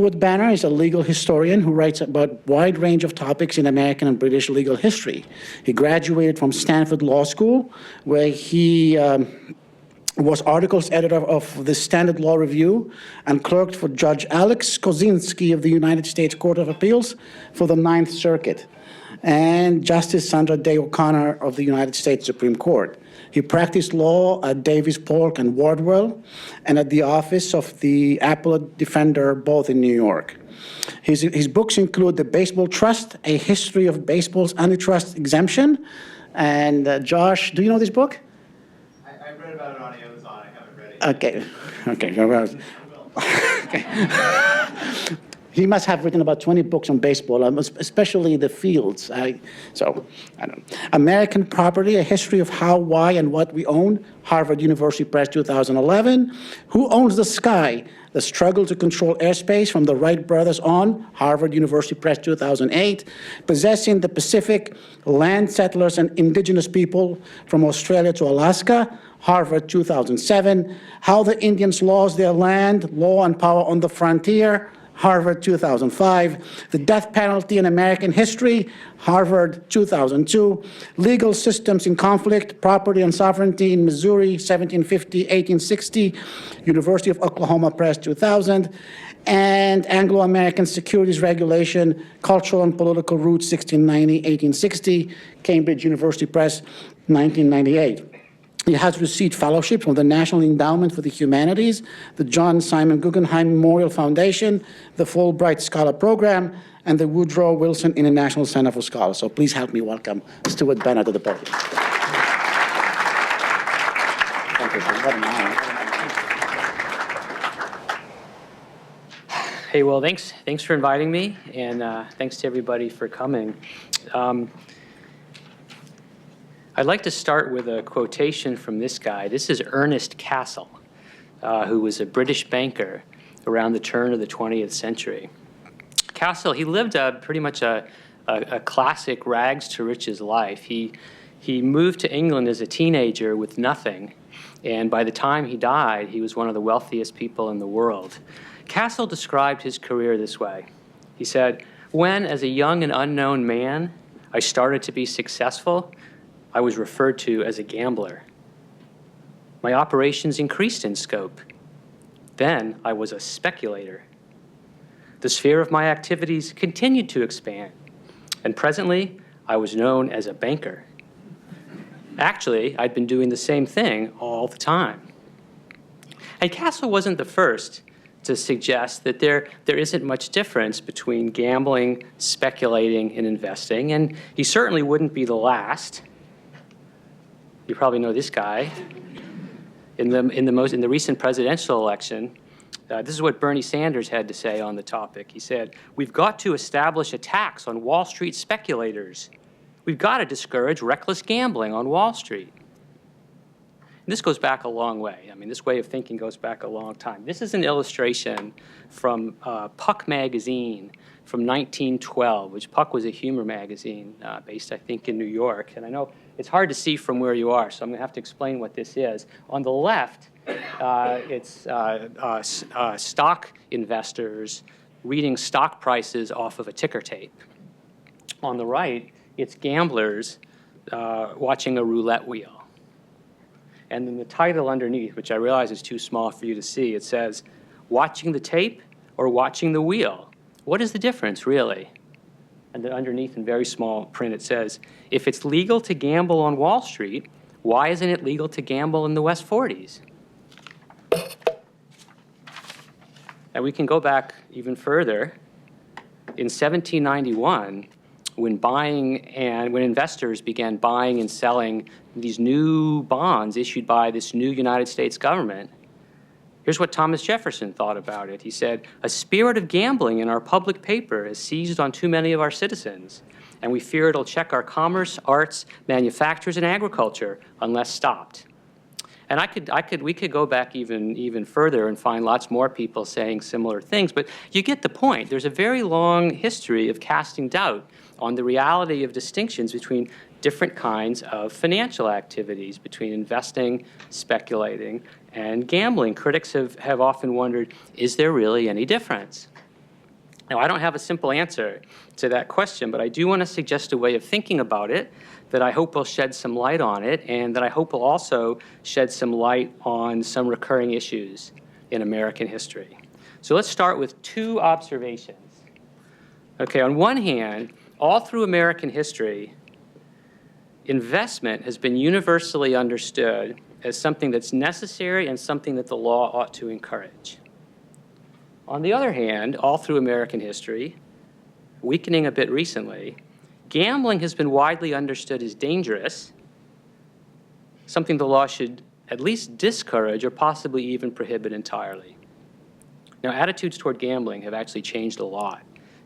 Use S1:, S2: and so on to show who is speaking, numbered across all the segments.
S1: Stuart Banner is a legal historian who writes about a wide range of topics in American and British legal history. He graduated from Stanford Law School, where he was articles editor of the Standard Law Review and clerked for Judge Alex Kozinski of the United States Court of Appeals for the Ninth Circuit and Justice Sandra Day O'Connor of the United States Supreme Court. He practiced law at Davis Polk and Wardwell and at the Office of the Appellate Defender, both in New York. His books include The Baseball Trust, A History of Baseball's Antitrust Exemption. And Josh, do you know this book?
S2: I read about it on Amazon. I haven't read it yet.
S1: Okay. He must have written about 20 books on baseball, especially the fields. I don't know. American Property, A History of How, Why, and What We Own, Harvard University Press, 2011. Who Owns the Sky? The Struggle to Control Airspace from the Wright Brothers on, Harvard University Press, 2008. Possessing the Pacific, Land Settlers and Indigenous People from Australia to Alaska, Harvard, 2007. How the Indians Lost Their Land, Law and Power on the Frontier, Harvard, 2005. The Death Penalty in American History, Harvard, 2002. Legal Systems in Conflict, Property and Sovereignty in Missouri, 1750-1860, University of Oklahoma Press, 2000. And Anglo-American Securities Regulation, Cultural and Political Roots, 1690-1860, Cambridge University Press, 1998. He has received fellowships from the National Endowment for the Humanities, the John Simon Guggenheim Memorial Foundation, the Fulbright Scholar Program, and the Woodrow Wilson International Center for Scholars. So please help me welcome Stuart Banner to the podium. Thank you. What an honor.
S3: Hey, well, thanks for inviting me, and thanks to everybody for coming. I'd like to start with a quotation from this guy. This is Ernest Cassel, who was a British banker around the turn of the 20th century. Cassel, he lived pretty much a classic rags to riches life. He moved to England as a teenager with nothing, and by the time he died, he was one of the wealthiest people in the world. Cassel described his career this way. He said, "When, as a young and unknown man, I started to be successful, I was referred to as a gambler. My operations increased in scope. Then I was a speculator. The sphere of my activities continued to expand, and presently I was known as a banker. Actually, I'd been doing the same thing all the time." And Cassel wasn't the first to suggest that there isn't much difference between gambling, speculating, and investing, and he certainly wouldn't be the last. You probably know this guy. In the recent presidential election, this is what Bernie Sanders had to say on the topic. He said, "We've got to establish a tax on Wall Street speculators. We've got to discourage reckless gambling on Wall Street." And this goes back a long way. I mean, this way of thinking goes back a long time. This is an illustration from Puck magazine from 1912, which Puck was a humor magazine based, I think, in New York. And I know it's hard to see from where you are, so I'm going to have to explain what this is. On the left, it's stock investors reading stock prices off of a ticker tape. On the right, it's gamblers watching a roulette wheel. And then the title underneath, which I realize is too small for you to see, it says, "Watching the tape or watching the wheel? What is the difference, really?" And then underneath in very small print, it says, "If it's legal to gamble on Wall Street, why isn't it legal to gamble in the West 40s? And we can go back even further. In 1791, when investors began buying and selling these new bonds issued by this new United States government, here's what Thomas Jefferson thought about it. He said, "A spirit of gambling in our public paper has seized on too many of our citizens, and we fear it'll check our commerce, arts, manufactures, and agriculture unless stopped." And we could go back even further and find lots more people saying similar things, but you get the point. There's a very long history of casting doubt on the reality of distinctions between different kinds of financial activities, between investing, speculating, and gambling. Critics have often wondered, is there really any difference? Now, I don't have a simple answer to that question, but I do want to suggest a way of thinking about it that I hope will shed some light on it, and that I hope will also shed some light on some recurring issues in American history. So let's start with two observations. Okay, on one hand, all through American history, investment has been universally understood as something that's necessary and something that the law ought to encourage. On the other hand, all through American history, weakening a bit recently, gambling has been widely understood as dangerous, something the law should at least discourage or possibly even prohibit entirely. Now, attitudes toward gambling have actually changed a lot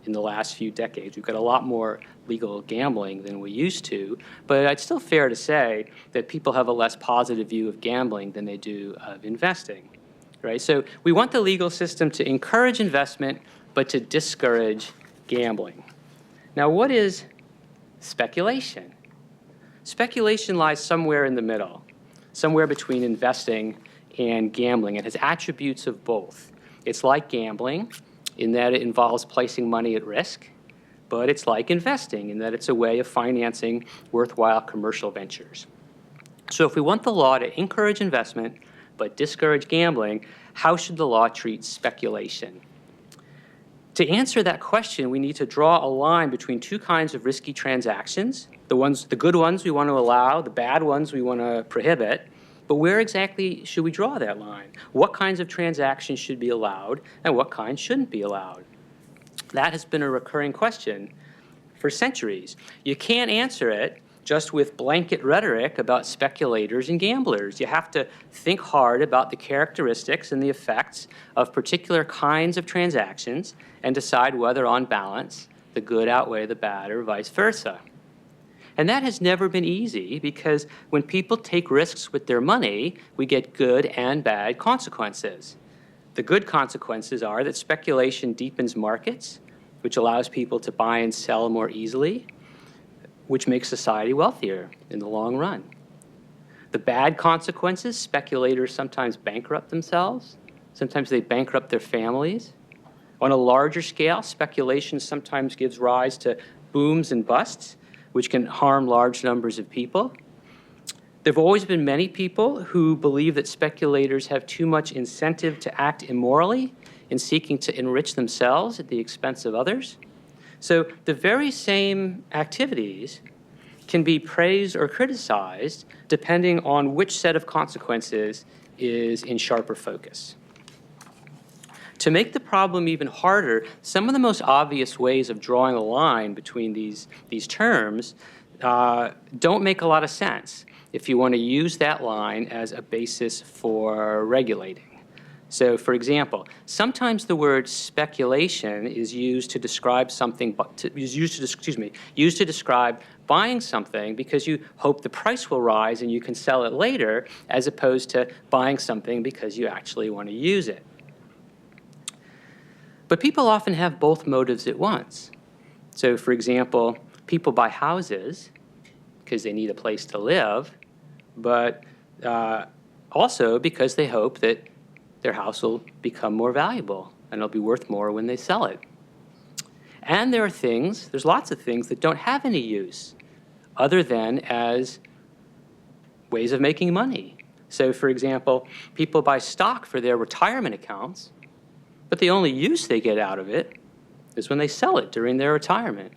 S3: in the last few decades. We've got a lot more legal gambling than we used to, but it's still fair to say that people have a less positive view of gambling than they do of investing, right? So we want the legal system to encourage investment, but to discourage gambling. Now, what is speculation? Speculation lies somewhere in the middle, somewhere between investing and gambling. It has attributes of both. It's like gambling in that it involves placing money at risk, but it's like investing in that it's a way of financing worthwhile commercial ventures. So if we want the law to encourage investment but discourage gambling, how should the law treat speculation? To answer that question, we need to draw a line between two kinds of risky transactions, the good ones we want to allow, the bad ones we want to prohibit. But where exactly should we draw that line? What kinds of transactions should be allowed and what kinds shouldn't be allowed? That has been a recurring question for centuries. You can't answer it just with blanket rhetoric about speculators and gamblers. You have to think hard about the characteristics and the effects of particular kinds of transactions and decide whether, on balance, the good outweigh the bad or vice versa. And that has never been easy because when people take risks with their money, we get good and bad consequences. The good consequences are that speculation deepens markets, which allows people to buy and sell more easily, which makes society wealthier in the long run. The bad consequences, speculators sometimes bankrupt themselves. Sometimes they bankrupt their families. On a larger scale, speculation sometimes gives rise to booms and busts, which can harm large numbers of people. There have always been many people who believe that speculators have too much incentive to act immorally in seeking to enrich themselves at the expense of others. So the very same activities can be praised or criticized depending on which set of consequences is in sharper focus. To make the problem even harder, some of the most obvious ways of drawing a line between these terms don't make a lot of sense if you want to use that line as a basis for regulating. So, for example, sometimes the word speculation is used to describe something, used to describe buying something because you hope the price will rise and you can sell it later, as opposed to buying something because you actually want to use it. But people often have both motives at once. So, for example, people buy houses because they need a place to live, but also because they hope that their house will become more valuable and it'll be worth more when they sell it. And there's lots of things that don't have any use other than as ways of making money. So, for example, people buy stock for their retirement accounts, but the only use they get out of it is when they sell it during their retirement,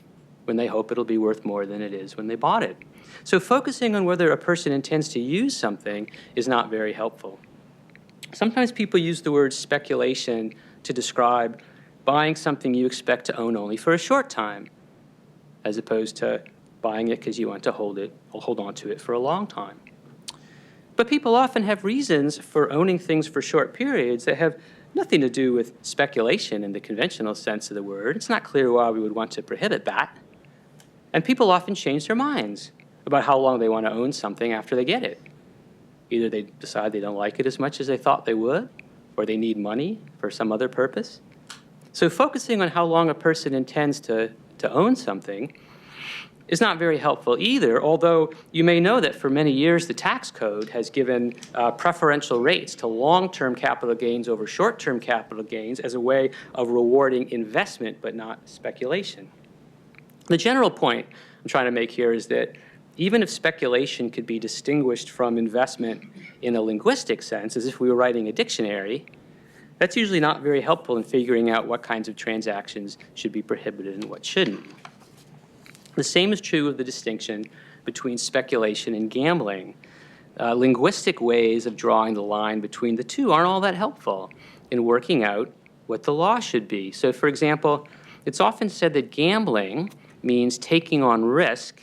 S3: when they hope it'll be worth more than it is when they bought it. So focusing on whether a person intends to use something is not very helpful. Sometimes people use the word speculation to describe buying something you expect to own only for a short time, as opposed to buying it because you want to hold on to it for a long time. But people often have reasons for owning things for short periods that have nothing to do with speculation in the conventional sense of the word. It's not clear why we would want to prohibit that. And people often change their minds about how long they want to own something after they get it. Either they decide they don't like it as much as they thought they would, or they need money for some other purpose. So focusing on how long a person intends to own something is not very helpful either, although you may know that for many years the tax code has given preferential rates to long-term capital gains over short-term capital gains as a way of rewarding investment but not speculation. The general point I'm trying to make here is that even if speculation could be distinguished from investment in a linguistic sense, as if we were writing a dictionary, that's usually not very helpful in figuring out what kinds of transactions should be prohibited and what shouldn't. The same is true of the distinction between speculation and gambling. Linguistic ways of drawing the line between the two aren't all that helpful in working out what the law should be. So, for example, it's often said that gambling means taking on risk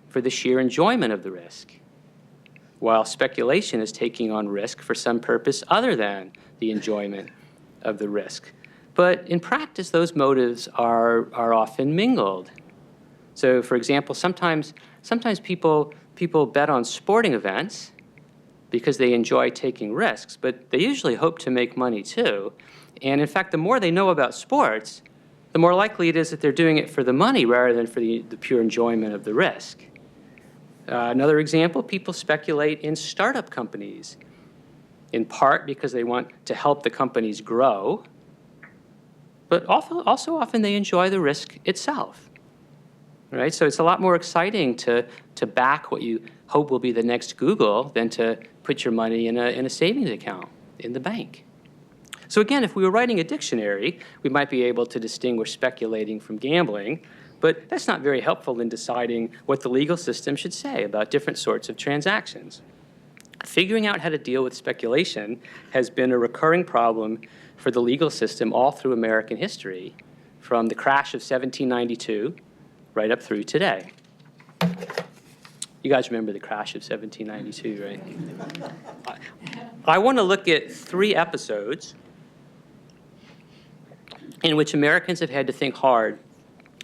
S3: for the sheer enjoyment of the risk, while speculation is taking on risk for some purpose other than the enjoyment of the risk. But in practice, those motives are often mingled. So, for example, sometimes people bet on sporting events because they enjoy taking risks, but they usually hope to make money too. And in fact, the more they know about sports, the more likely it is that they're doing it for the money rather than for the pure enjoyment of the risk. Another example, people speculate in startup companies, in part because they want to help the companies grow, but also often they enjoy the risk itself. Right? So it's a lot more exciting to back what you hope will be the next Google than to put your money in a savings account in the bank. So again, if we were writing a dictionary, we might be able to distinguish speculating from gambling, but that's not very helpful in deciding what the legal system should say about different sorts of transactions. Figuring out how to deal with speculation has been a recurring problem for the legal system all through American history, from the crash of 1792 right up through today. You guys remember the crash of 1792, right? I want to look at 3 episodes in which Americans have had to think hard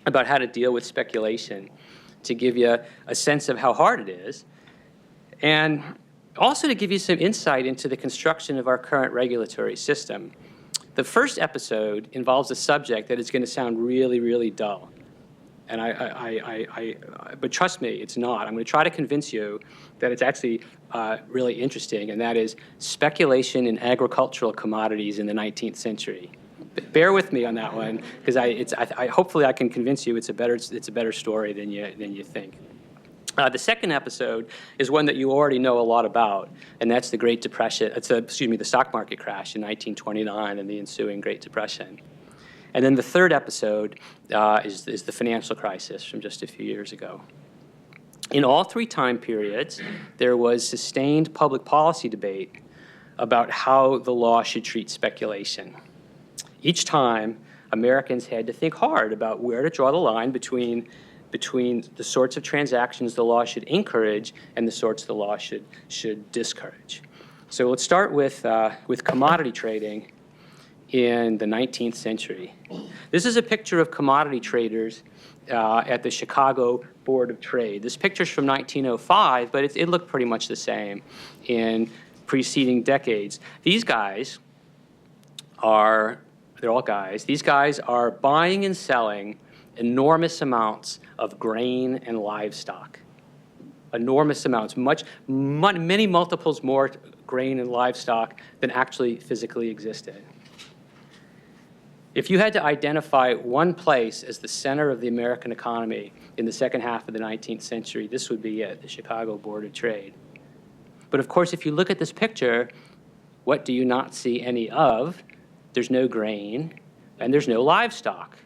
S3: about how to deal with speculation, to give you a sense of how hard it is, and also to give you some insight into the construction of our current regulatory system. The first episode involves a subject that is going to sound really, really dull. And but trust me, it's not. I'm going to try to convince you that it's actually really interesting, and that is speculation in agricultural commodities in the 19th century. Bear with me on that one, because hopefully I can convince you it's a better story than you think. The second episode is one that you already know a lot about, and that's the Great Depression. The stock market crash in 1929 and the ensuing Great Depression. And then the third episode is the financial crisis from just a few years ago. In all 3 time periods, there was sustained public policy debate about how the law should treat speculation. Each time, Americans had to think hard about where to draw the line between the sorts of transactions the law should encourage and the sorts the law should discourage. So let's start with commodity trading in the 19th century. This is a picture of commodity traders at the Chicago Board of Trade. This picture's from 1905, but it looked pretty much the same in preceding decades. These guys they're all guys. These guys are buying and selling enormous amounts of grain and livestock. Enormous amounts, many multiples more grain and livestock than actually physically existed. If you had to identify one place as the center of the American economy in the second half of the 19th century, this would be it, the Chicago Board of Trade. But of course, if you look at this picture, what do you not see any of? There's no grain, and there's no livestock.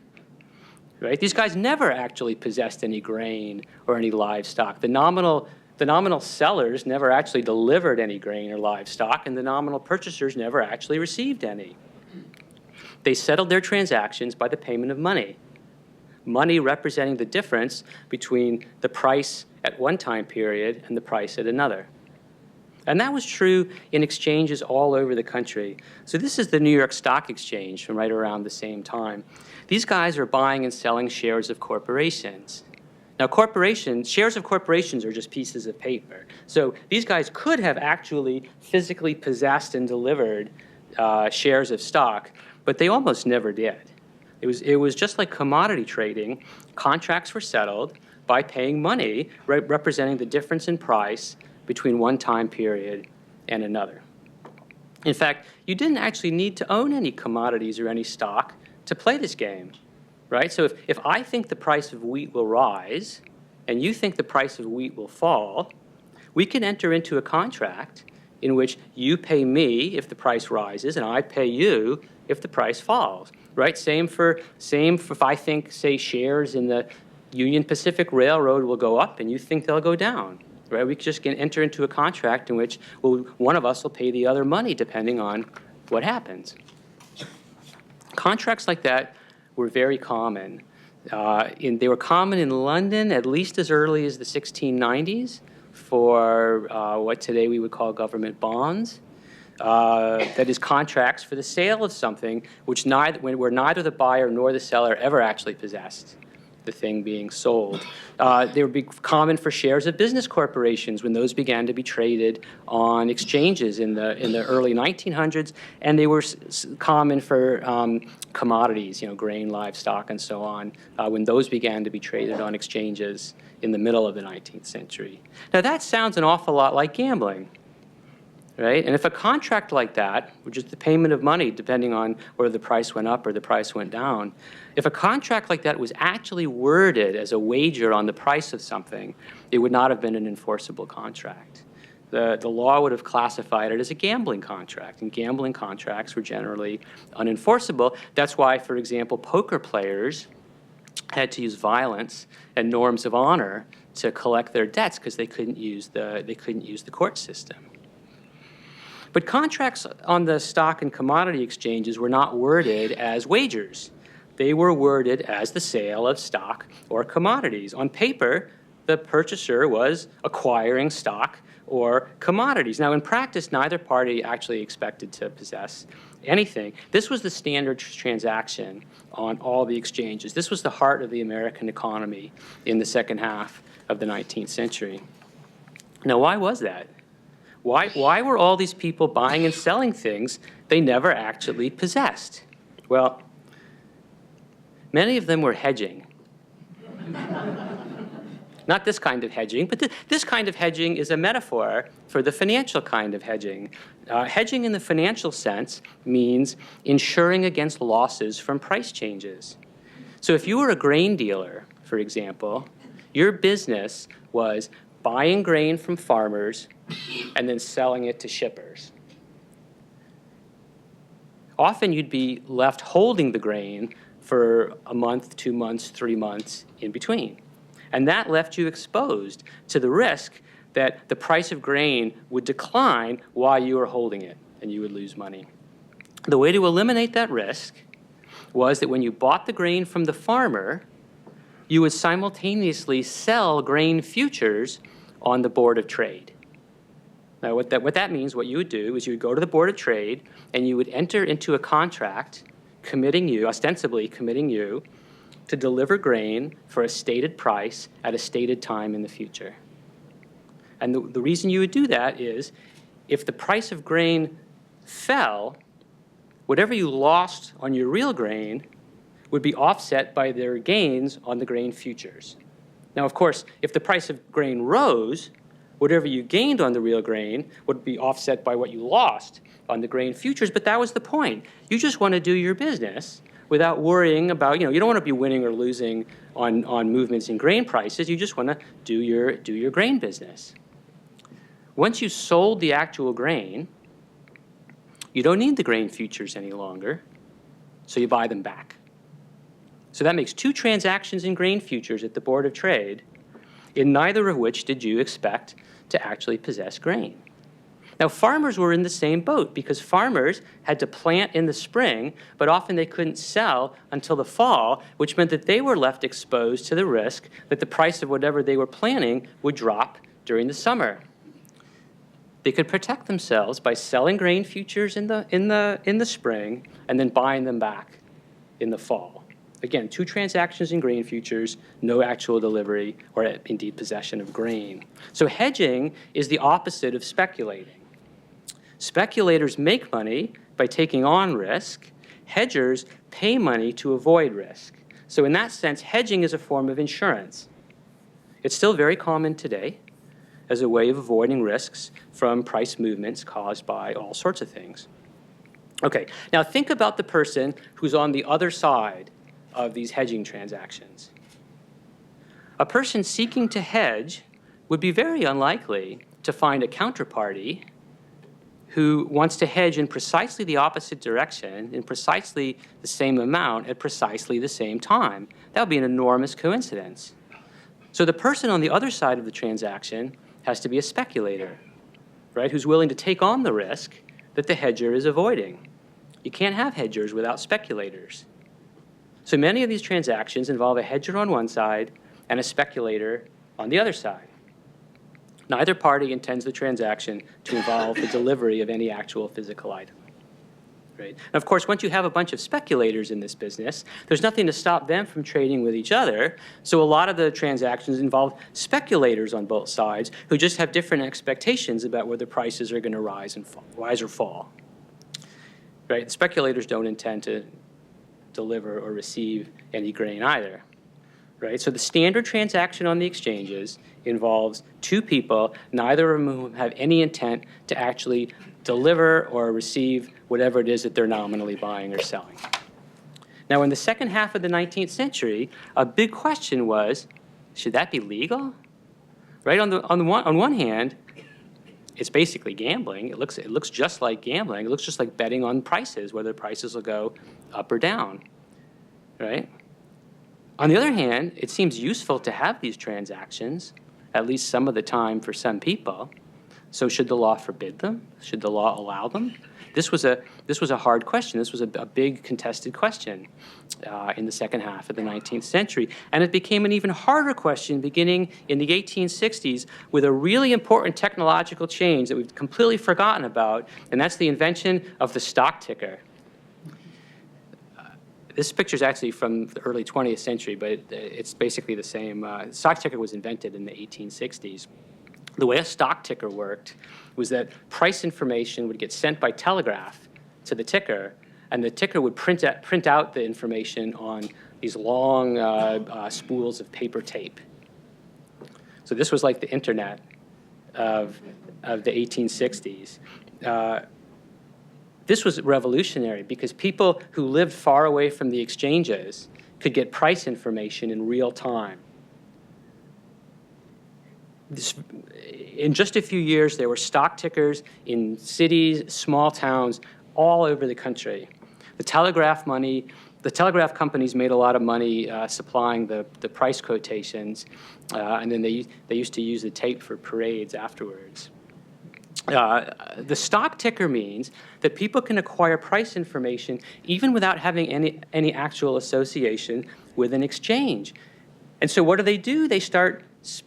S3: Right? These guys never actually possessed any grain or any livestock. The nominal sellers never actually delivered any grain or livestock, and the nominal purchasers never actually received any. They settled their transactions by the payment of money. Money representing the difference between the price at one time period and the price at another. And that was true in exchanges all over the country. So this is the New York Stock Exchange from right around the same time. These guys are buying and selling shares of corporations. Now, shares of corporations are just pieces of paper. So these guys could have actually physically possessed and delivered shares of stock, but they almost never did. It was just like commodity trading. Contracts were settled by paying money representing the difference in price between one time period and another. In fact, you didn't actually need to own any commodities or any stock to play this game, right? So if I think the price of wheat will rise and you think the price of wheat will fall, we can enter into a contract in which you pay me if the price rises and I pay you if the price falls, right? Same for if I think, say, shares in the Union Pacific Railroad will go up and you think they'll go down, right? We just can enter into a contract in which one of us will pay the other money depending on what happens. Contracts like that were very common. They were common in London at least as early as the 1690s for what today we would call government bonds. That is, contracts for the sale of something where neither the buyer nor the seller ever actually possessed the thing being sold. They would be common for shares of business corporations when those began to be traded on exchanges in the early 1900s, and they were common for commodities, grain, livestock, and so on, when those began to be traded on exchanges in the middle of the 19th century. Now that sounds an awful lot like gambling, right? And if a contract like that, which is the payment of money depending on whether the price went up or the price went down, if a contract like that was actually worded as a wager on the price of something, it would not have been an enforceable contract. The law would have classified it as a gambling contract, and gambling contracts were generally unenforceable. That's why, for example, poker players had to use violence and norms of honor to collect their debts because they couldn't use the court system. But contracts on the stock and commodity exchanges were not worded as wagers. They were worded as the sale of stock or commodities. On paper, the purchaser was acquiring stock or commodities. Now, in practice, neither party actually expected to possess anything. This was the standard transaction on all the exchanges. This was the heart of the American economy in the second half of the 19th century. Now, why was that? Why were all these people buying and selling things they never actually possessed? Well, many of them were hedging. Not this kind of hedging, but this kind of hedging is a metaphor for the financial kind of hedging. Hedging in the financial sense means insuring against losses from price changes. So if you were a grain dealer, for example, your business was buying grain from farmers and then selling it to shippers. Often you'd be left holding the grain for a month, 2 months, 3 months in between. And that left you exposed to the risk that the price of grain would decline while you were holding it, and you would lose money. The way to eliminate that risk was that when you bought the grain from the farmer, you would simultaneously sell grain futures on the Board of Trade. Now, what that means, what you would do is you would go to the Board of Trade and you would enter into a contract ostensibly committing you to deliver grain for a stated price at a stated time in the future. And the reason you would do that is if the price of grain fell, whatever you lost on your real grain would be offset by their gains on the grain futures. Now, of course, if the price of grain rose, whatever you gained on the real grain would be offset by what you lost on the grain futures, but that was the point. You just want to do your business without worrying about, you don't want to be winning or losing on movements in grain prices. You just want to do your grain business. Once you sold the actual grain, you don't need the grain futures any longer, so you buy them back. So that makes 2 transactions in grain futures at the Board of Trade, in neither of which did you expect to actually possess grain. Now, farmers were in the same boat because farmers had to plant in the spring, but often they couldn't sell until the fall, which meant that they were left exposed to the risk that the price of whatever they were planting would drop during the summer. They could protect themselves by selling grain futures in the spring and then buying them back in the fall. Again, 2 transactions in grain futures, no actual delivery or indeed possession of grain. So hedging is the opposite of speculating. Speculators make money by taking on risk. Hedgers pay money to avoid risk. So in that sense, hedging is a form of insurance. It's still very common today as a way of avoiding risks from price movements caused by all sorts of things. Okay, now think about the person who's on the other side of these hedging transactions. A person seeking to hedge would be very unlikely to find a counterparty who wants to hedge in precisely the opposite direction, in precisely the same amount, at precisely the same time. That would be an enormous coincidence. So the person on the other side of the transaction has to be a speculator, right, who's willing to take on the risk that the hedger is avoiding. You can't have hedgers without speculators. So many of these transactions involve a hedger on one side and a speculator on the other side. Neither party intends the transaction to involve the delivery of any actual physical item. Right? And of course, once you have a bunch of speculators in this business, there's nothing to stop them from trading with each other. So a lot of the transactions involve speculators on both sides who just have different expectations about whether prices are going to rise or fall. Right? The speculators don't intend to deliver or receive any grain either. Right? So the standard transaction on the exchanges involves two people, neither of whom have any intent to actually deliver or receive whatever it is that they're nominally buying or selling. Now, in the second half of the 19th century, a big question was, should that be legal? Right? On one hand, it's basically gambling. It looks just like gambling. It looks just like betting on prices, whether prices will go up or down. Right? On the other hand, it seems useful to have these transactions, at least some of the time for some people. So should the law forbid them? Should the law allow them? This was a hard question. This was a big contested question in the second half of the 19th century. And it became an even harder question beginning in the 1860s with a really important technological change that we've completely forgotten about, and that's the invention of the stock ticker. This picture is actually from the early 20th century, but it's basically the same. Stock ticker was invented in the 1860s. The way a stock ticker worked was that price information would get sent by telegraph to the ticker, and the ticker would print out the information on these long spools of paper tape. So this was like the internet of the 1860s. This was revolutionary because people who lived far away from the exchanges could get price information in real time. In just a few years, there were stock tickers in cities, small towns, all over the country. The telegraph companies made a lot of money supplying the price quotations, and then they used to use the tape for parades afterwards. The stock ticker means that people can acquire price information even without having any actual association with an exchange. And so what do? They start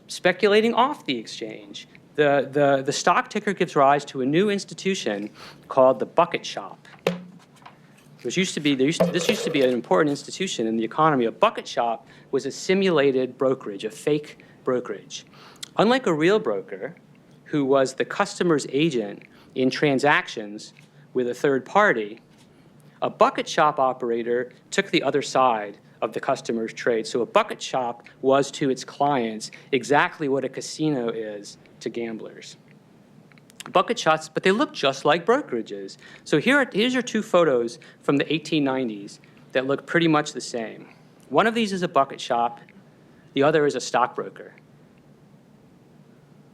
S3: speculating off the exchange. The stock ticker gives rise to a new institution called the bucket shop. This used to be an important institution in the economy. A bucket shop was a simulated brokerage, a fake brokerage. Unlike a real broker, who was the customer's agent in transactions with a third party, a bucket shop operator took the other side of the customer's trade. So a bucket shop was to its clients exactly what a casino is to gamblers. Bucket shops, but they look just like brokerages. So here's your two photos from the 1890s that look pretty much the same. One of these is a bucket shop. The other is a stockbroker.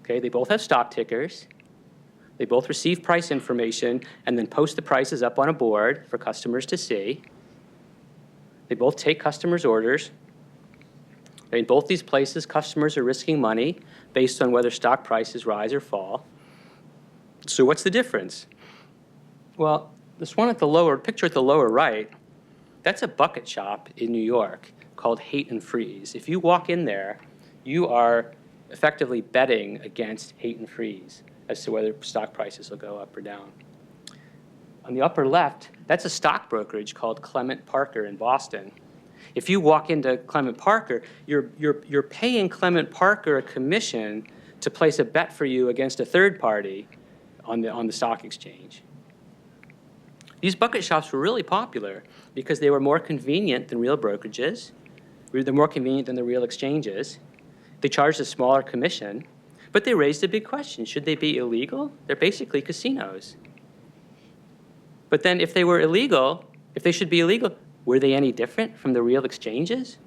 S3: Okay, they both have stock tickers. They both receive price information and then post the prices up on a board for customers to see. They both take customers' orders. In both these places, customers are risking money based on whether stock prices rise or fall. So what's the difference? Well, this one at the picture at the lower right, that's a bucket shop in New York called Hate and Freeze. If you walk in there, you are effectively betting against hate and freeze as to whether stock prices will go up or down. On the upper left, that's a stock brokerage called Clement Parker in Boston. If you walk into Clement Parker, you're paying Clement Parker a commission to place a bet for you against a third party on the stock exchange. These bucket shops were really popular because they were more convenient than real brokerages. They're more convenient than the real exchanges. They charged a smaller commission, but they raised a big question. Should they be illegal? They're basically casinos. But then if they were illegal, if they should be illegal, were they any different from the real exchanges?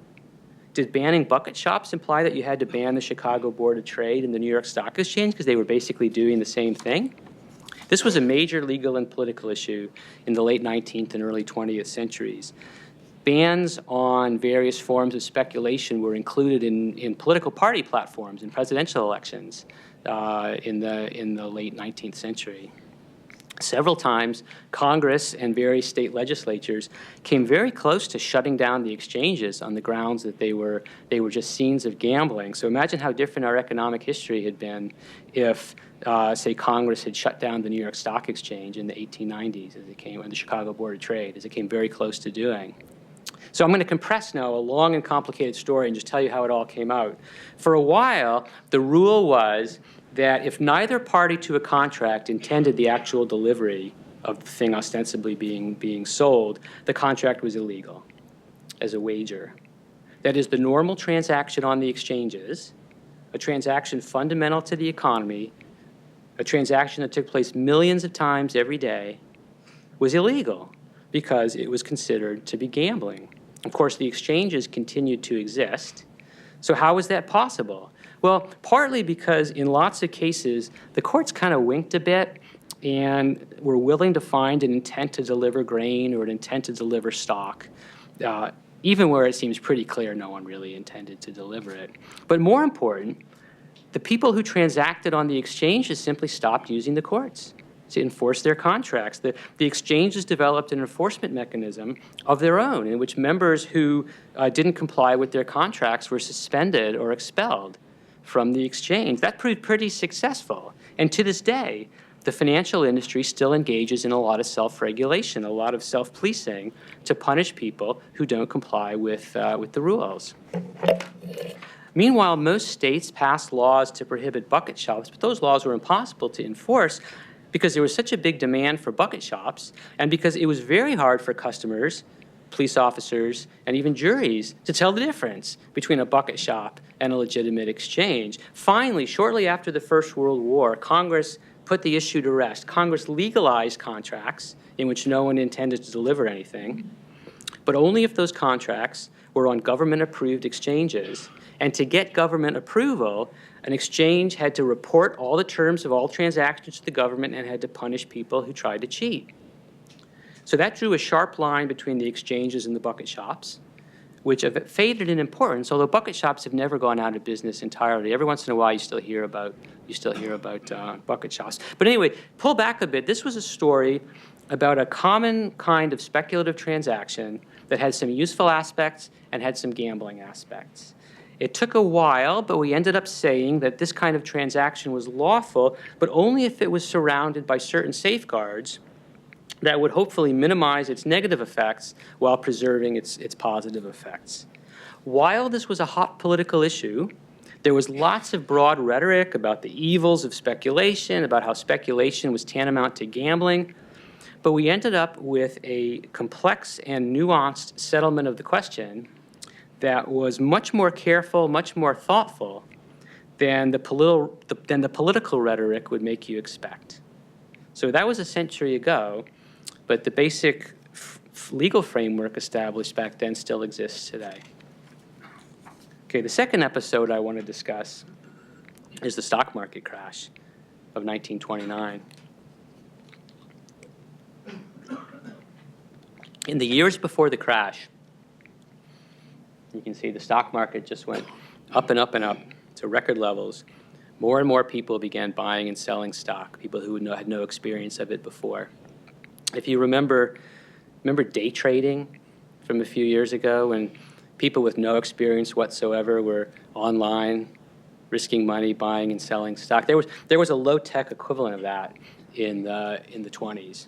S3: Did banning bucket shops imply that you had to ban the Chicago Board of Trade and the New York Stock Exchange because they were basically doing the same thing? This was a major legal and political issue in the late 19th and early 20th centuries. Bans on various forms of speculation were included in political party platforms in presidential elections in the late 19th century. Several times, Congress and various state legislatures came very close to shutting down the exchanges on the grounds that they were just scenes of gambling. So imagine how different our economic history had been if, say, Congress had shut down the New York Stock Exchange in the 1890s, as it came, and the Chicago Board of Trade, as it came very close to doing. So I'm going to compress now a long and complicated story and just tell you how it all came out. For a while, the rule was that if neither party to a contract intended the actual delivery of the thing ostensibly being sold, the contract was illegal as a wager. That is, the normal transaction on the exchanges, a transaction fundamental to the economy, a transaction that took place millions of times every day, was illegal because it was considered to be gambling. Of course, the exchanges continued to exist. So how was that possible? Well, partly because in lots of cases, the courts kind of winked a bit and were willing to find an intent to deliver grain or an intent to deliver stock, even where it seems pretty clear no one really intended to deliver it. But more important, the people who transacted on the exchanges simply stopped using the courts to enforce their contracts. The exchanges developed an enforcement mechanism of their own in which members who didn't comply with their contracts were suspended or expelled from the exchange. That proved pretty successful. And to this day, the financial industry still engages in a lot of self-regulation, a lot of self-policing to punish people who don't comply with the rules. Meanwhile, most states passed laws to prohibit bucket shops, but those laws were impossible to enforce because there was such a big demand for bucket shops and because it was very hard for customers, police officers, and even juries to tell the difference between a bucket shop and a legitimate exchange. Finally, shortly after the First World War, Congress put the issue to rest. Congress legalized contracts in which no one intended to deliver anything, but only if those contracts were on government-approved exchanges. And to get government approval, an exchange had to report all the terms of all transactions to the government and had to punish people who tried to cheat. So that drew a sharp line between the exchanges and the bucket shops, which have faded in importance, although bucket shops have never gone out of business entirely. Every once in a while, you still hear about bucket shops. But anyway, pull back a bit. This was a story about a common kind of speculative transaction that had some useful aspects and had some gambling aspects. It took a while, but we ended up saying that this kind of transaction was lawful, but only if it was surrounded by certain safeguards that would hopefully minimize its negative effects while preserving its positive effects. While this was a hot political issue, there was lots of broad rhetoric about the evils of speculation, about how speculation was tantamount to gambling, but we ended up with a complex and nuanced settlement of the question that was much more careful, much more thoughtful than the political rhetoric would make you expect. So that was a century ago, but the basic legal framework established back then still exists today. Okay, the second episode I want to discuss is the stock market crash of 1929. In the years before the crash, you can see the stock market just went up and up and up to record levels. More and more people began buying and selling stock, people who had no experience of it before. If you remember day trading from a few years ago when people with no experience whatsoever were online, risking money, buying and selling stock? There was a low-tech equivalent of that in the 20s.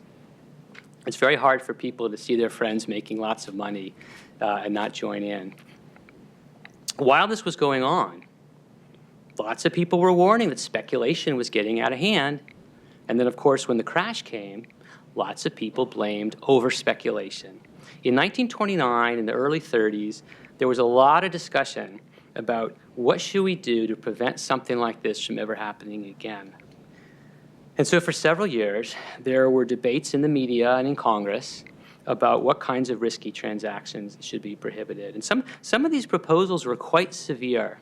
S3: It's very hard for people to see their friends making lots of money and not join in. While this was going on, lots of people were warning that speculation was getting out of hand. And then, of course, when the crash came, lots of people blamed over-speculation. In 1929, in the early 30s, there was a lot of discussion about what should we do to prevent something like this from ever happening again. And so for several years, there were debates in the media and in Congress about what kinds of risky transactions should be prohibited. And some of these proposals were quite severe.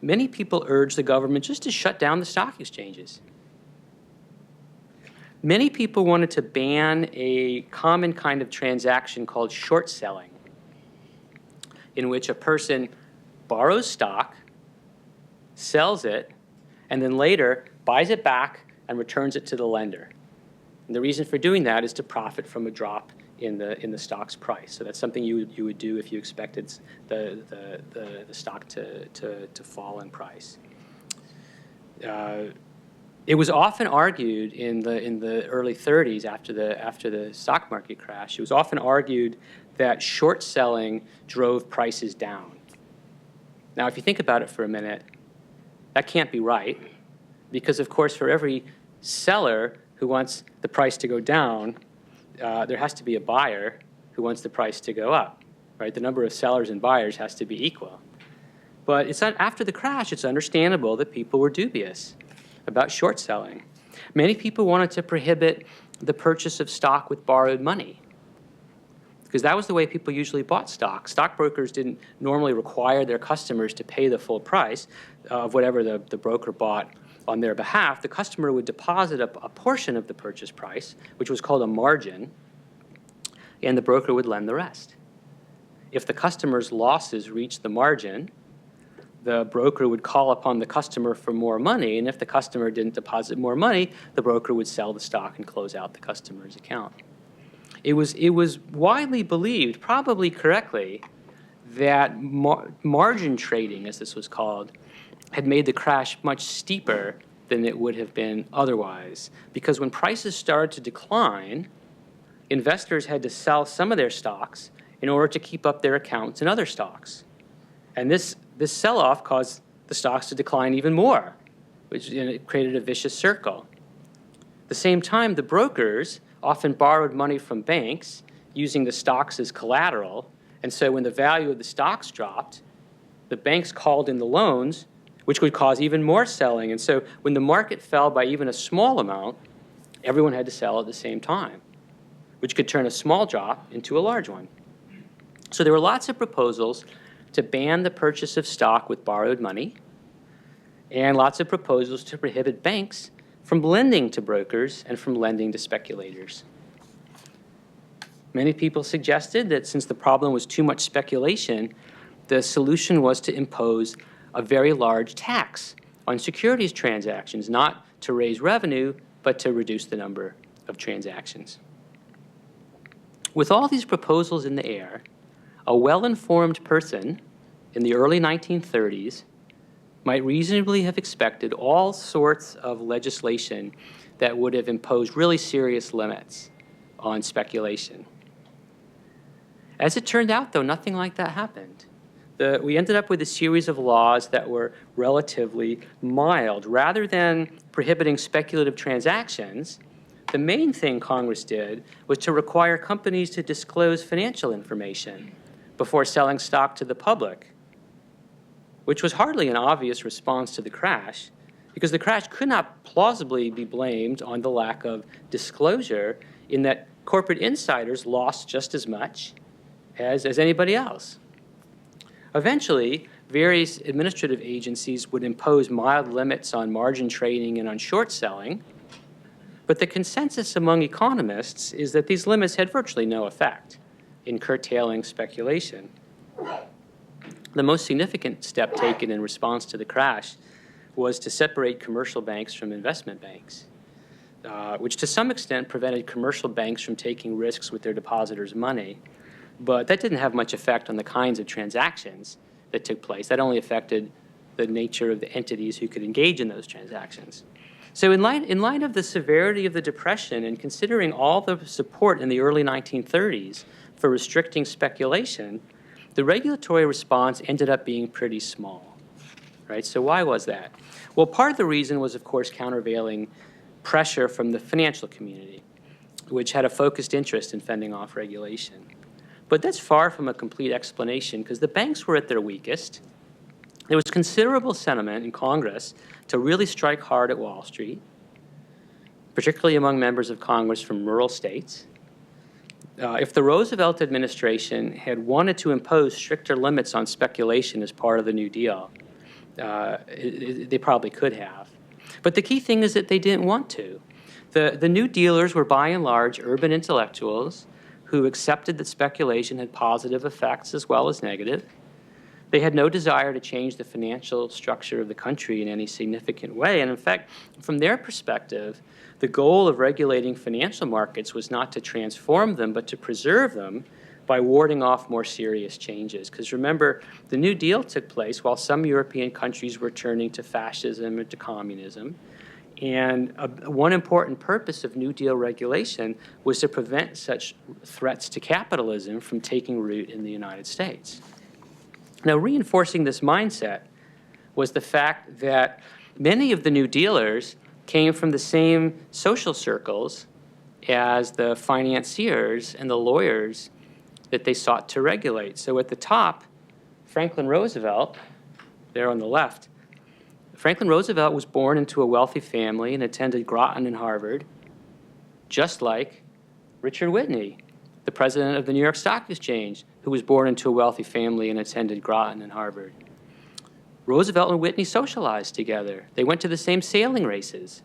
S3: Many people urged the government just to shut down the stock exchanges. Many people wanted to ban a common kind of transaction called short selling, in which a person borrows stock, sells it, and then later buys it back and returns it to the lender. And the reason for doing that is to profit from a drop in the stock's price. So that's something you would do if you expected the stock to fall in price. It was often argued in the early 30s after the stock market crash. It was often argued that short selling drove prices down. Now, if you think about it for a minute, that can't be right, because of course, for every seller who wants the price to go down, there has to be a buyer who wants the price to go up, right? The number of sellers and buyers has to be equal. But it's not, after the crash, it's understandable that people were dubious about short selling. Many people wanted to prohibit the purchase of stock with borrowed money, because that was the way people usually bought stock. Stockbrokers didn't normally require their customers to pay the full price of whatever the broker bought on their behalf. The customer would deposit a portion of the purchase price, which was called a margin, and the broker would lend the rest. If the customer's losses reached the margin, the broker would call upon the customer for more money, and if the customer didn't deposit more money, the broker would sell the stock and close out the customer's account. It was widely believed, probably correctly, that margin trading, as this was called, had made the crash much steeper than it would have been otherwise. Because when prices started to decline, investors had to sell some of their stocks in order to keep up their accounts in other stocks. And this sell-off caused the stocks to decline even more, which it created a vicious circle. At the same time, the brokers often borrowed money from banks using the stocks as collateral. And so when the value of the stocks dropped, the banks called in the loans, which would cause even more selling. And so when the market fell by even a small amount, everyone had to sell at the same time, which could turn a small drop into a large one. So there were lots of proposals to ban the purchase of stock with borrowed money, and lots of proposals to prohibit banks from lending to brokers and from lending to speculators. Many people suggested that since the problem was too much speculation, the solution was to impose a very large tax on securities transactions, not to raise revenue, but to reduce the number of transactions. With all these proposals in the air, a well-informed person in the early 1930s might reasonably have expected all sorts of legislation that would have imposed really serious limits on speculation. As it turned out, though, nothing like that happened. We ended up with a series of laws that were relatively mild. Rather than prohibiting speculative transactions, the main thing Congress did was to require companies to disclose financial information before selling stock to the public, which was hardly an obvious response to the crash, because the crash could not plausibly be blamed on the lack of disclosure, in that corporate insiders lost just as much as anybody else. Eventually, various administrative agencies would impose mild limits on margin trading and on short selling, but the consensus among economists is that these limits had virtually no effect in curtailing speculation. The most significant step taken in response to the crash was to separate commercial banks from investment banks, which to some extent prevented commercial banks from taking risks with their depositors' money. But that didn't have much effect on the kinds of transactions that took place. That only affected the nature of the entities who could engage in those transactions. So in light of the severity of the Depression, and considering all the support in the early 1930s for restricting speculation, the regulatory response ended up being pretty small, right? So why was that? Well, part of the reason was, of course, countervailing pressure from the financial community, which had a focused interest in fending off regulation. But that's far from a complete explanation, because the banks were at their weakest, There was considerable sentiment in Congress to really strike hard at Wall Street, particularly among members of Congress from rural states. If the Roosevelt administration had wanted to impose stricter limits on speculation as part of the New Deal, they probably could have. But the key thing is that they didn't want to. The New Dealers were by and large urban intellectuals who accepted that speculation had positive effects as well as negative. They had no desire to change the financial structure of the country in any significant way. And in fact, from their perspective, the goal of regulating financial markets was not to transform them, but to preserve them by warding off more serious changes. Because remember, the New Deal took place while some European countries were turning to fascism and to communism. And one important purpose of New Deal regulation was to prevent such threats to capitalism from taking root in the United States. Now, reinforcing this mindset was the fact that many of the New Dealers came from the same social circles as the financiers and the lawyers that they sought to regulate. So at the top, Franklin Roosevelt, there on the left, Franklin Roosevelt was born into a wealthy family and attended Groton and Harvard, just like Richard Whitney, the president of the New York Stock Exchange, who was born into a wealthy family and attended Groton and Harvard. Roosevelt and Whitney socialized together. They went to the same sailing races.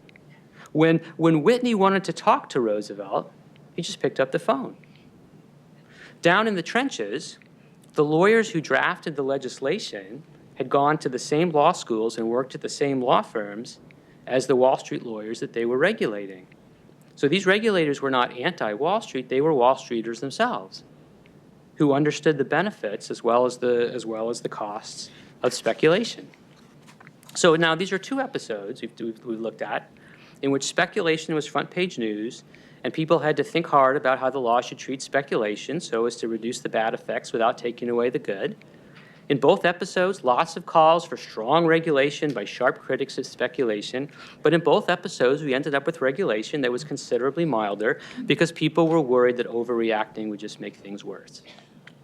S3: When Whitney wanted to talk to Roosevelt, he just picked up the phone. Down in the trenches, the lawyers who drafted the legislation had gone to the same law schools and worked at the same law firms as the Wall Street lawyers that they were regulating. So these regulators were not anti-Wall Street, they were Wall Streeters themselves, who understood the benefits as well as the costs of speculation. So now these are two episodes we've looked at in which speculation was front-page news, and people had to think hard about how the law should treat speculation so as to reduce the bad effects without taking away the good. In both episodes, lots of calls for strong regulation by sharp critics of speculation, but in both episodes, we ended up with regulation that was considerably milder because people were worried that overreacting would just make things worse.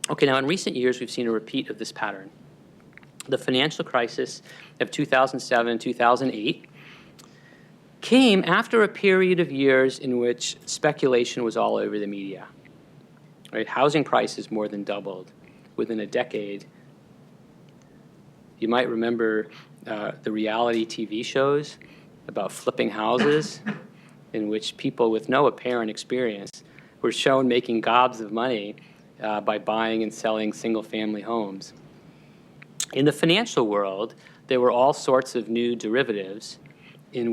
S3: Okay, now in recent years, we've seen a repeat of this pattern. The financial crisis of 2007, 2008 came after a period of years in which speculation was all over the media. Right? Housing prices more than doubled within a decade. You might remember the reality TV shows about flipping houses in which people with no apparent experience were shown making gobs of money by buying and selling single-family homes. In the financial world, there were all sorts of new derivatives,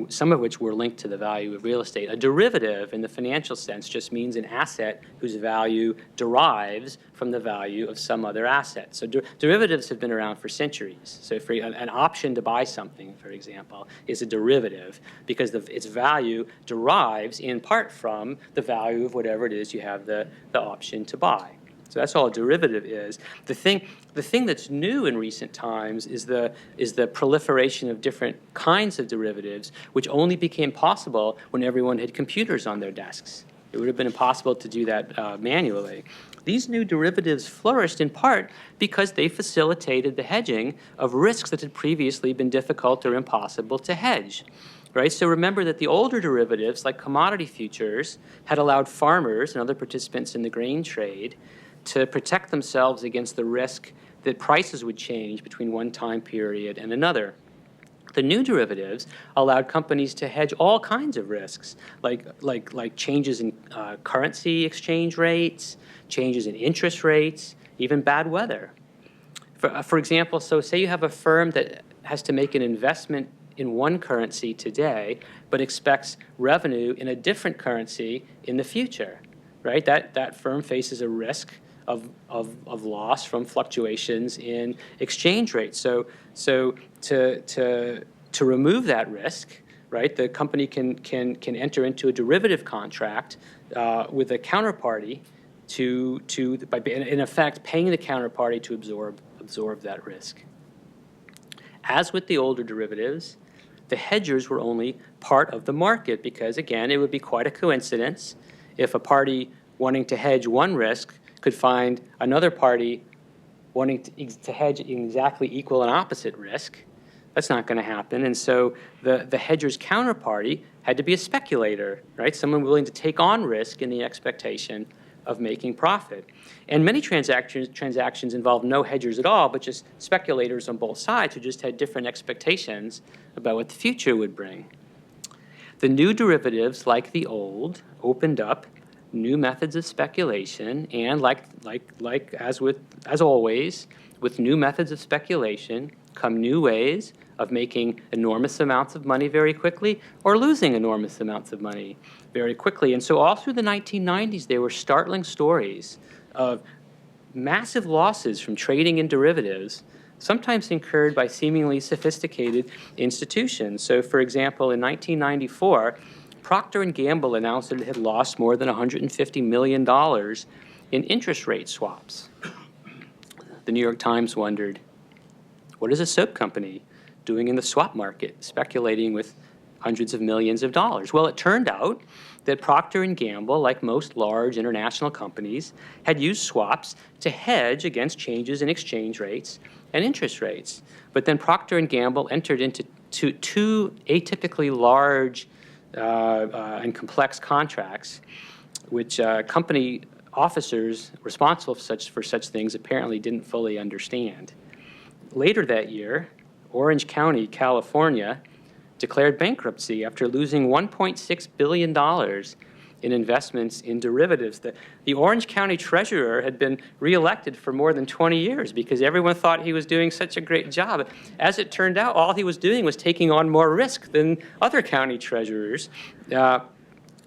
S3: some of which were linked to the value of real estate. A derivative in the financial sense just means an asset whose value derives from the value of some other asset. So derivatives have been around for centuries. So for an option to buy something, for example, is a derivative because its value derives in part from the value of whatever it is you have the option to buy. So that's all a derivative is. The thing that's new in recent times is the proliferation of different kinds of derivatives, which only became possible when everyone had computers on their desks. It would have been impossible to do that manually. These new derivatives flourished in part because they facilitated the hedging of risks that had previously been difficult or impossible to hedge. Right? So remember that the older derivatives, like commodity futures, had allowed farmers and other participants in the grain trade to protect themselves against the risk that prices would change between one time period and another. The new derivatives allowed companies to hedge all kinds of risks, like changes in currency exchange rates, changes in interest rates, even bad weather. For example, so say you have a firm that has to make an investment in one currency today, but expects revenue in a different currency in the future, right? That firm faces a risk of loss from fluctuations in exchange rates. So to remove that risk, right, the company can enter into a derivative contract with a counterparty by in effect paying the counterparty to absorb that risk. As with the older derivatives, the hedgers were only part of the market because, again, it would be quite a coincidence if a party wanting to hedge one risk could find another party wanting to hedge in exactly equal and opposite risk. That's not going to happen. And so the hedger's counterparty had to be a speculator, right? Someone willing to take on risk in the expectation of making profit. And many transactions involved no hedgers at all, but just speculators on both sides who just had different expectations about what the future would bring. The new derivatives, like the old, opened up new methods of speculation, and as always, with new methods of speculation come new ways of making enormous amounts of money very quickly or losing enormous amounts of money very quickly. And so all through the 1990s, there were startling stories of massive losses from trading in derivatives, sometimes incurred by seemingly sophisticated institutions. So, for example, in 1994, Procter & Gamble announced that it had lost more than $150 million in interest rate swaps. The New York Times wondered, what is a soap company doing in the swap market, speculating with hundreds of millions of dollars? Well, it turned out that Procter & Gamble, like most large international companies, had used swaps to hedge against changes in exchange rates and interest rates. But then Procter & Gamble entered into two atypically large and complex contracts, which company officers responsible for such things apparently didn't fully understand. Later that year, Orange County, California, declared bankruptcy after losing $1.6 billion in investments in derivatives. The Orange County treasurer had been reelected for more than 20 years because everyone thought he was doing such a great job. As it turned out, all he was doing was taking on more risk than other county treasurers. And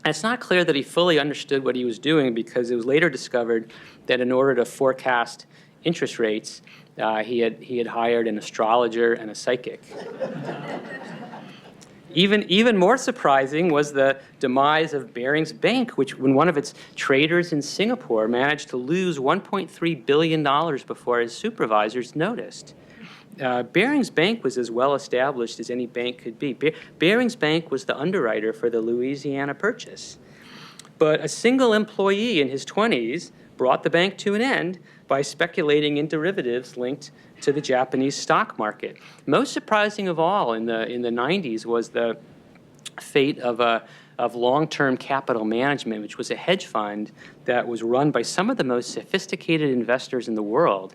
S3: it's not clear that he fully understood what he was doing, because it was later discovered that in order to forecast interest rates, he had hired an astrologer and a psychic. Even more surprising was the demise of Barings Bank, which, when one of its traders in Singapore managed to lose $1.3 billion before his supervisors noticed. Barings Bank was as well established as any bank could be. Barings Bank was the underwriter for the Louisiana Purchase. But a single employee in his 20s brought the bank to an end by speculating in derivatives linked to the Japanese stock market. Most surprising of all in the 90s was the fate of long-term capital management, which was a hedge fund that was run by some of the most sophisticated investors in the world,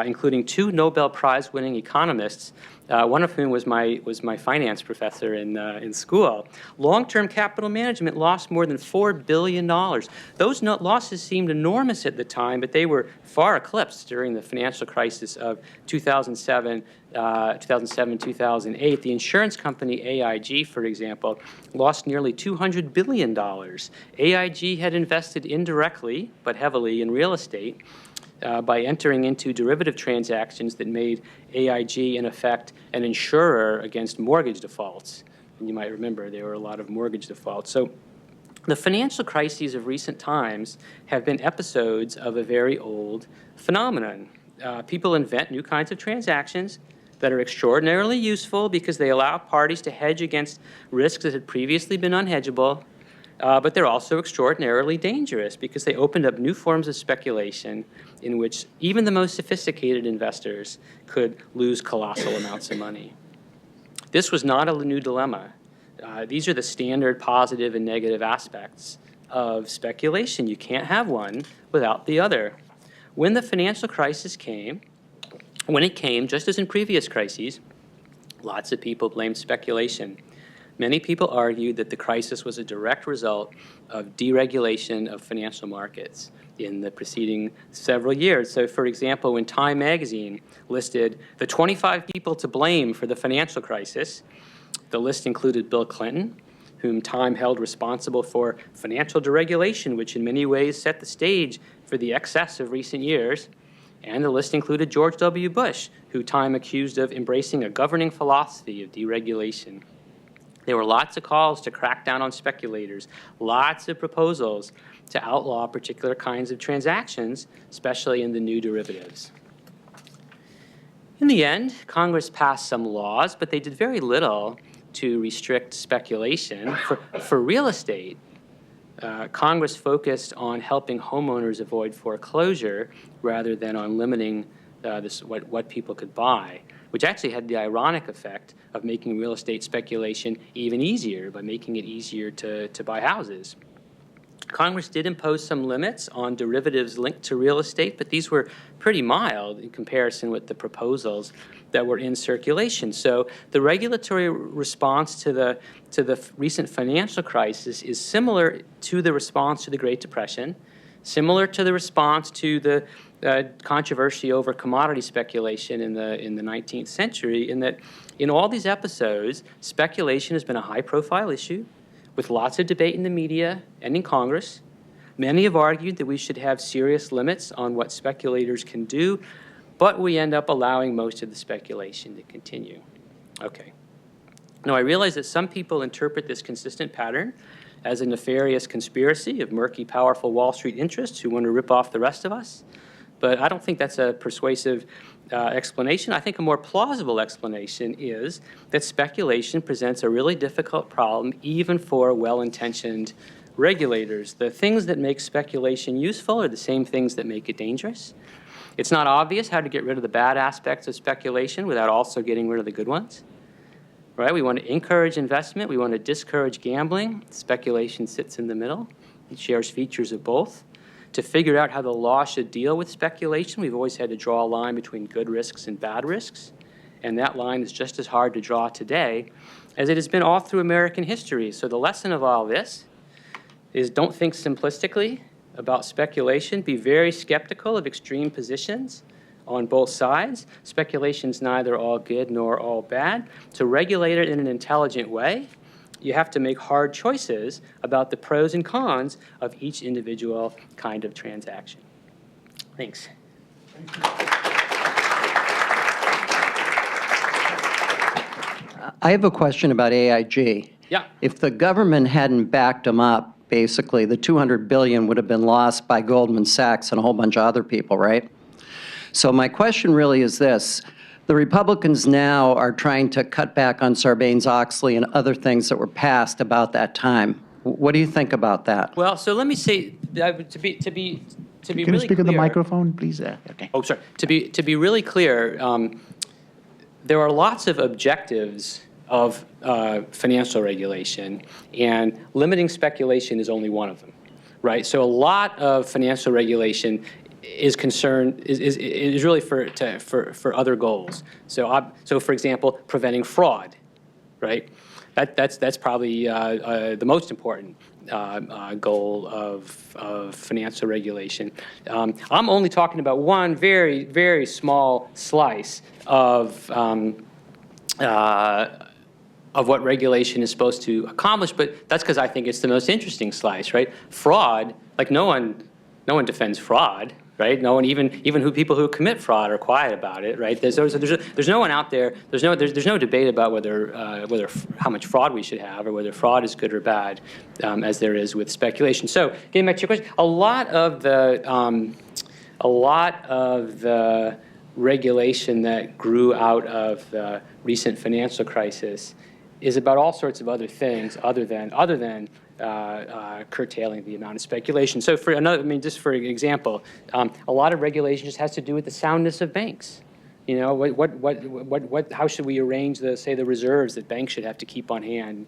S3: including two Nobel Prize-winning economists, one of whom was my finance professor in school. Long-term capital management lost more than $4 billion. Those losses seemed enormous at the time, but they were far eclipsed during the financial crisis of 2007, 2008. The insurance company AIG, for example, lost nearly $200 billion. AIG had invested indirectly but heavily in real estate by entering into derivative transactions that made AIG, in effect, an insurer against mortgage defaults. And you might remember there were a lot of mortgage defaults. So the financial crises of recent times have been episodes of a very old phenomenon. People invent new kinds of transactions that are extraordinarily useful because they allow parties to hedge against risks that had previously been unhedgeable, but they're also extraordinarily dangerous because they opened up new forms of speculation in which even the most sophisticated investors could lose colossal amounts of money. This was not a new dilemma. These are the standard positive and negative aspects of speculation. You can't have one without the other. When the financial crisis came, just as in previous crises, lots of people blamed speculation. Many people argued that the crisis was a direct result of deregulation of financial markets in the preceding several years. So, for example, when Time magazine listed the 25 people to blame for the financial crisis, the list included Bill Clinton, whom Time held responsible for financial deregulation, which in many ways set the stage for the excess of recent years. And the list included George W. Bush, who Time accused of embracing a governing philosophy of deregulation. There were lots of calls to crack down on speculators, lots of proposals to outlaw particular kinds of transactions, especially in the new derivatives. In the end, Congress passed some laws, but they did very little to restrict speculation. For real estate, Congress focused on helping homeowners avoid foreclosure rather than on limiting what people could buy, which actually had the ironic effect of making real estate speculation even easier by making it easier to buy houses. Congress did impose some limits on derivatives linked to real estate, but these were pretty mild in comparison with the proposals that were in circulation. So the regulatory response to the recent financial crisis is similar to the response to the Great Depression, similar to the response to the controversy over commodity speculation in the 19th century, in that in all these episodes, speculation has been a high-profile issue with lots of debate in the media and in Congress. Many have argued that we should have serious limits on what speculators can do, but we end up allowing most of the speculation to continue. Okay. Now, I realize that some people interpret this consistent pattern as a nefarious conspiracy of murky, powerful Wall Street interests who want to rip off the rest of us, but I don't think that's a persuasive explanation. I think a more plausible explanation is that speculation presents a really difficult problem even for well-intentioned regulators. The things that make speculation useful are the same things that make it dangerous. It's not obvious how to get rid of the bad aspects of speculation without also getting rid of the good ones. Right? We want to encourage investment. We want to discourage gambling. Speculation sits in the middle. It shares features of both. To figure out how the law should deal with speculation, we've always had to draw a line between good risks and bad risks. And that line is just as hard to draw today as it has been all through American history. So the lesson of all this is don't think simplistically about speculation. Be very skeptical of extreme positions on both sides. Speculation's neither all good nor all bad. To regulate it in an intelligent way, you have to make hard choices about the pros and cons of each individual kind of transaction. Thanks.
S4: I have a question about AIG.
S3: Yeah.
S4: If the government hadn't backed them up, basically, the $200 billion would have been lost by Goldman Sachs and a whole bunch of other people, right? So my question really is this. The Republicans now are trying to cut back on Sarbanes-Oxley and other things that were passed about that time. What do you think about that?
S3: Well, so let me say, to be
S1: Can
S3: really
S1: you speak in the
S3: clear-
S1: microphone, please? Okay.
S3: Oh, sorry. To be really clear, there are lots of objectives of financial regulation, and limiting speculation is only one of them, right? So a lot of financial regulation is concerned is really for other goals. So for example, preventing fraud, right? That's probably the most important goal of financial regulation. I'm only talking about one very, very small slice of what regulation is supposed to accomplish, but that's because I think it's the most interesting slice, right? Fraud, like no one defends fraud, right? No one, even people who commit fraud are quiet about it, right? There's no one out there. There's no debate about whether how much fraud we should have or whether fraud is good or bad, as there is with speculation. So getting back to your question, a lot of the regulation that grew out of the recent financial crisis is about all sorts of other things other than curtailing the amount of speculation. So for another, just for example, a lot of regulation just has to do with the soundness of banks. You know, how should we arrange the reserves that banks should have to keep on hand in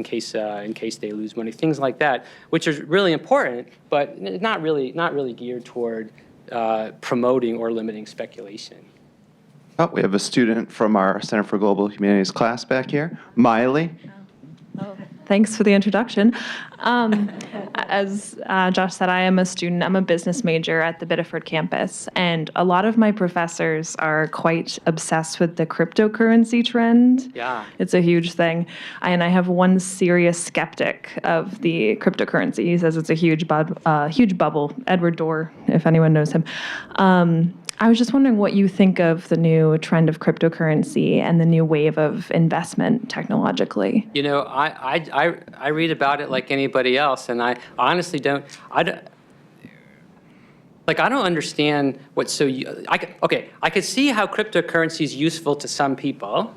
S3: case they lose money, things like that, which is really important, but not really geared toward promoting or limiting speculation.
S5: Oh, we have a student from our Center for Global Humanities class back here, Miley.
S6: Oh, thanks for the introduction. As Josh said, I am a student. I'm a business major at the Biddeford campus, and a lot of my professors are quite obsessed with the cryptocurrency trend.
S3: Yeah.
S6: It's a huge thing. And I have one serious skeptic of the cryptocurrency. He says it's a huge bubble. Edward Dorr, if anyone knows him. I was just wondering what you think of the new trend of cryptocurrency and the new wave of investment technologically.
S3: You know, I read about it like anybody else, and I honestly don't understand what's so. I could see how cryptocurrency is useful to some people,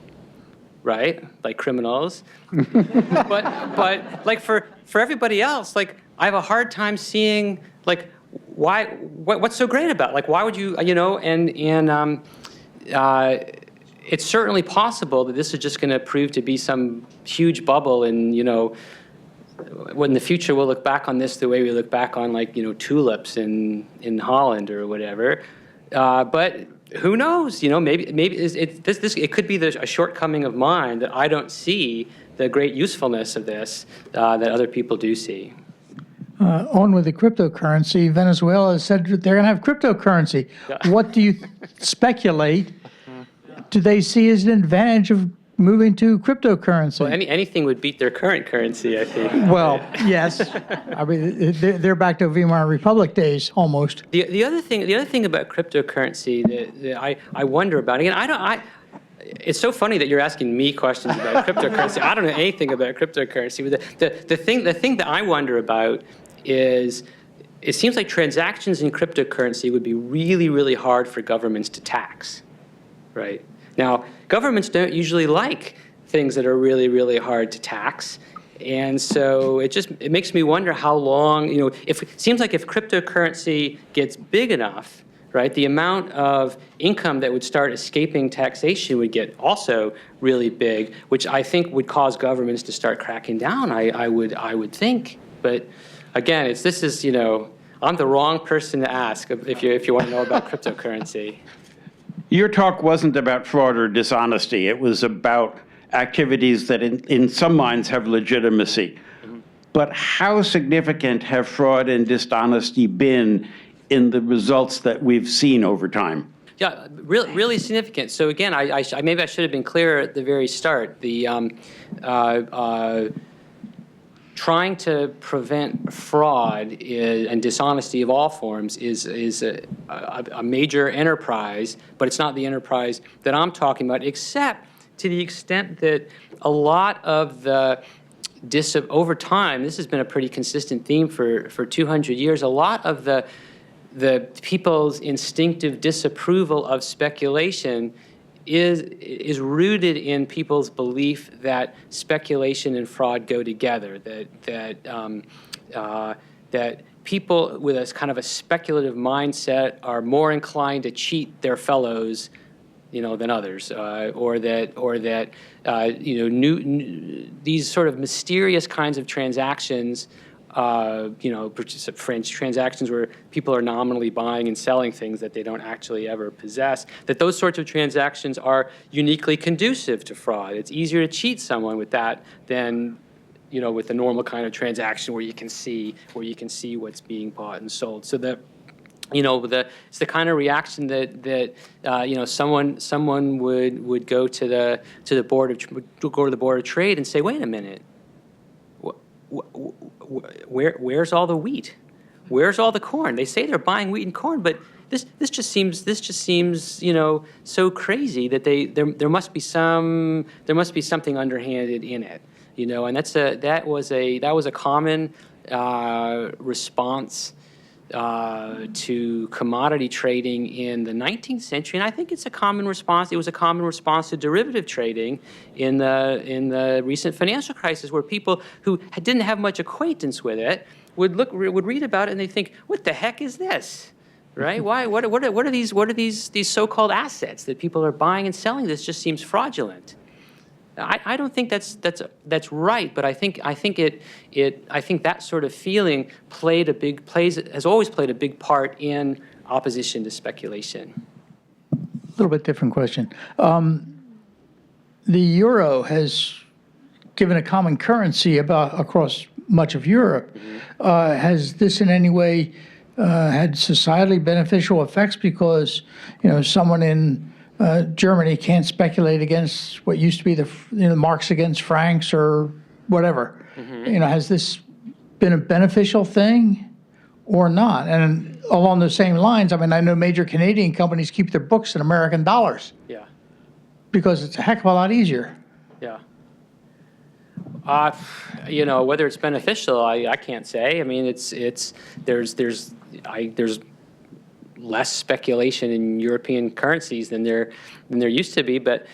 S3: right? Like criminals, but like for everybody else, like I have a hard time seeing like what's so great about it? Like, why would you, it's certainly possible that this is just going to prove to be some huge bubble, and when in the future we'll look back on this the way we look back on, like, tulips in Holland or whatever. But who knows? Maybe it could be a shortcoming of mine that I don't see the great usefulness of this that other people do see.
S7: On with the cryptocurrency, Venezuela has said that they're going to have cryptocurrency.
S3: Yeah.
S7: What do you speculate? Do they see as an advantage of moving to cryptocurrency?
S3: Well, anything would beat their current currency, I think.
S7: Well, yes. I mean, they're back to Weimar Republic days almost.
S3: The other thing about cryptocurrency that I wonder about, again, it's so funny that you're asking me questions about cryptocurrency. I don't know anything about cryptocurrency. The thing that I wonder about is, it seems like transactions in cryptocurrency would be really, really hard for governments to tax, right? Now, governments don't usually like things that are really, really hard to tax. And so it makes me wonder how long, it seems like if cryptocurrency gets big enough, right, the amount of income that would start escaping taxation would get also really big, which I think would cause governments to start cracking down, I would think. But again, I'm the wrong person to ask if you want to know about cryptocurrency.
S8: Your talk wasn't about fraud or dishonesty. It was about activities that in some minds have legitimacy. Mm-hmm. But how significant have fraud and dishonesty been in the results that we've seen over time?
S3: Yeah, really significant. So again, maybe I should have been clear at the very start. Trying to prevent fraud and dishonesty of all forms is a major enterprise, but it's not the enterprise that I'm talking about, except to the extent that a lot of over time, this has been a pretty consistent theme for 200 years, a lot of the people's instinctive disapproval of speculation is rooted in people's belief that speculation and fraud go together, that people with a kind of a speculative mindset are more inclined to cheat their fellows, than others, or that these sort of mysterious kinds of transactions, transactions where people are nominally buying and selling things that they don't actually ever possess, that those sorts of transactions are uniquely conducive to fraud. It's easier to cheat someone with that than, with the normal kind of transaction where you can see what's being bought and sold. So that, it's the kind of reaction that someone would go to the board of trade and say, wait a minute. Where's all the wheat? Where's all the corn? They say they're buying wheat and corn, but this just seems so crazy that there must be something underhanded in it, and that was a common response to commodity trading in the 19th century, and I think it's a common response. It was a common response to derivative trading in the recent financial crisis, where people who didn't have much acquaintance with it would read about it and they think, "What the heck is this?" Right? Why? What are these so-called assets that people are buying and selling? This just seems fraudulent. I don't think that's right, but I think that sort of feeling has always played a big part in opposition to speculation.
S7: A little bit different question. The euro has given a common currency across much of Europe. Mm-hmm. Has this in any way had societally beneficial effects because someone in Germany can't speculate against what used to be the marks against francs or whatever? Mm-hmm. Has this been a beneficial thing or not? And along the same lines, I know major Canadian companies keep their books in American dollars. Yeah. Because it's a heck of a lot easier.
S3: Yeah. Whether it's beneficial, I can't say. There's less speculation in European currencies than there used to be, but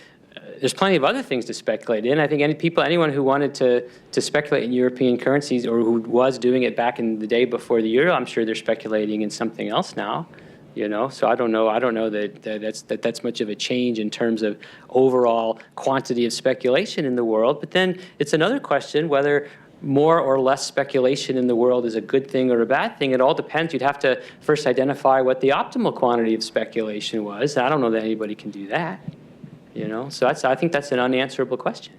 S3: there's plenty of other things to speculate in. I think anyone who wanted to speculate in European currencies or who was doing it back in the day before the euro, I'm sure they're speculating in something else now. So I don't know that that's much of a change in terms of overall quantity of speculation in the world. But then it's another question whether more or less speculation in the world is a good thing or a bad thing. It all depends. You'd have to first identify what the optimal quantity of speculation was. I don't know that anybody can do that. So I think that's an unanswerable question.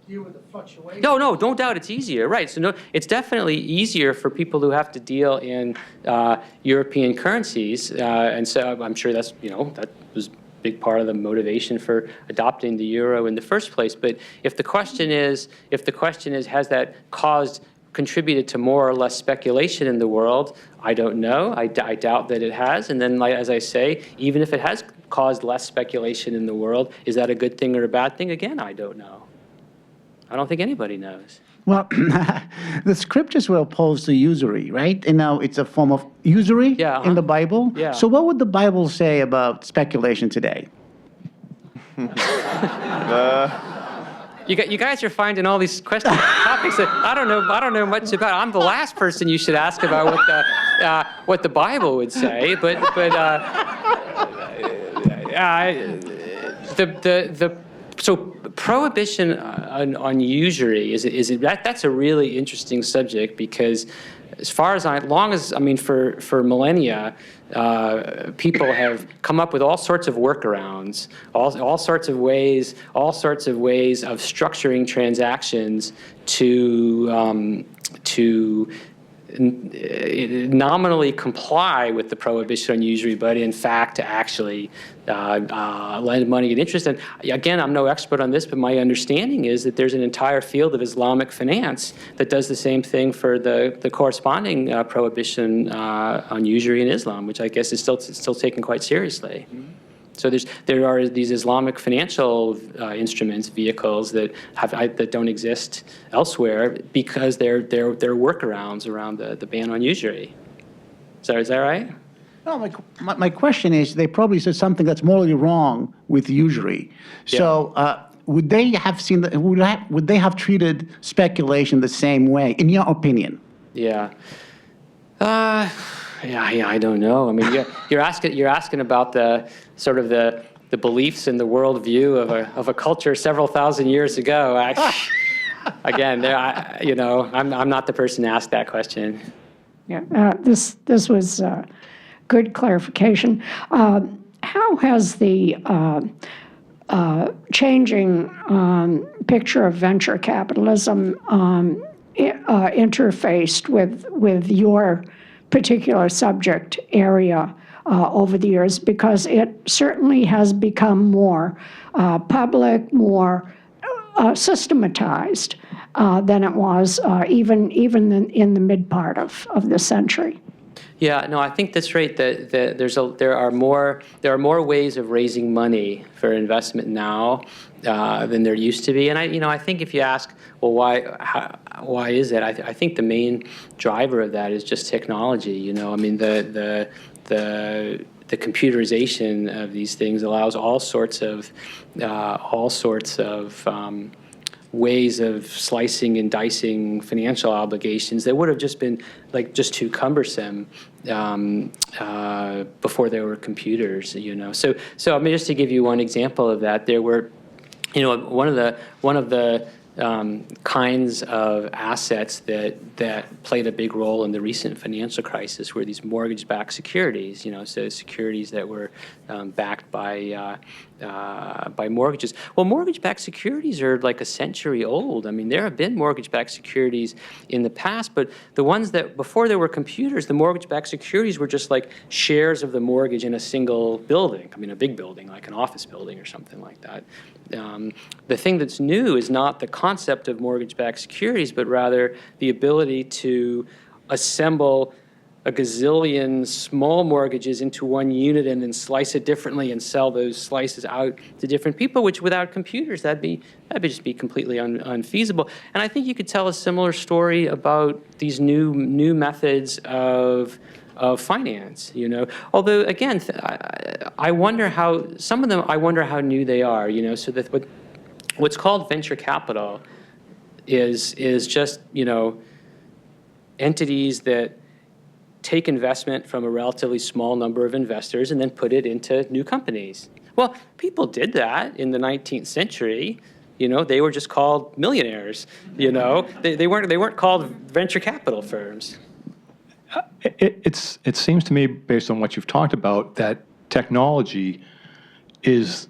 S7: Deal with the fluctuation.
S3: No, don't doubt it's easier, right? So no, it's definitely easier for people who have to deal in European currencies, and so I'm sure that was a big part of the motivation for adopting the euro in the first place. But if the question is, has that contributed to more or less speculation in the world? I don't know. I doubt that it has. And then, as I say, even if it has caused less speculation in the world, is that a good thing or a bad thing? Again, I don't know. I don't think anybody knows.
S1: Well, the scriptures were opposed to usury, right? And now it's a form of usury in the Bible.
S3: Yeah.
S1: So what would the Bible say about speculation today?
S3: You guys are finding all these questions, topics that I don't know much about. I'm the last person you should ask about what the Bible would say. So prohibition on usury that's a really interesting subject, because as far as for millennia, people have come up with all sorts of workarounds, all sorts of ways of structuring transactions to nominally comply with the prohibition on usury, but in fact to actually lend money at interest. And again, I'm no expert on this, but my understanding is that there's an entire field of Islamic finance that does the same thing for the corresponding prohibition on usury in Islam, which I guess is still taken quite seriously. So there are these Islamic financial instruments, vehicles that don't exist elsewhere because they're workarounds around the ban on usury. Is that right?
S1: No, my question is, they probably said something that's morally wrong with usury. So would they have would they have treated speculation the same way, in your opinion?
S3: Yeah. Yeah, I don't know. I mean, you're asking about the sort of the beliefs and the worldview of a culture several thousand years ago. Again, I'm not the person to ask that question.
S9: Yeah, this was good clarification. How has the changing picture of venture capitalism interfaced with your particular subject area over the years? Because it certainly has become more public, more systematized than it was even in the mid part of the century.
S3: Yeah, no, I think that's right. That there are more ways of raising money for investment now than there used to be. And I think if you ask, well, why is that? I think the main driver of that is just technology. I mean, the computerization of these things allows all sorts of ways of slicing and dicing financial obligations that would have just been just too cumbersome before there were computers. So I mean, just to give you one example of that, there were, one of the kinds of assets that played a big role in the recent financial crisis were these mortgage-backed securities. So securities that were backed by mortgages. Well, mortgage-backed securities are like a century old. I mean, there have been mortgage-backed securities in the past, but the ones that before there were computers, the mortgage-backed securities were just like shares of the mortgage in a single building. I mean, a big building, like an office building or something like that. The thing that's new is not the concept of mortgage-backed securities, but rather the ability to assemble a gazillion small mortgages into one unit and then slice it differently and sell those slices out to different people, which without computers, that'd just be completely unfeasible. And I think you could tell a similar story about these new methods of finance, Although, again, I wonder how, some of them, I wonder how new they are, so that what's called venture capital is just, entities that take investment from a relatively small number of investors and then put it into new companies. Well, people did that in the 19th century. They were just called millionaires. They weren't called venture capital firms.
S10: It seems to me, based on what you've talked about, that technology is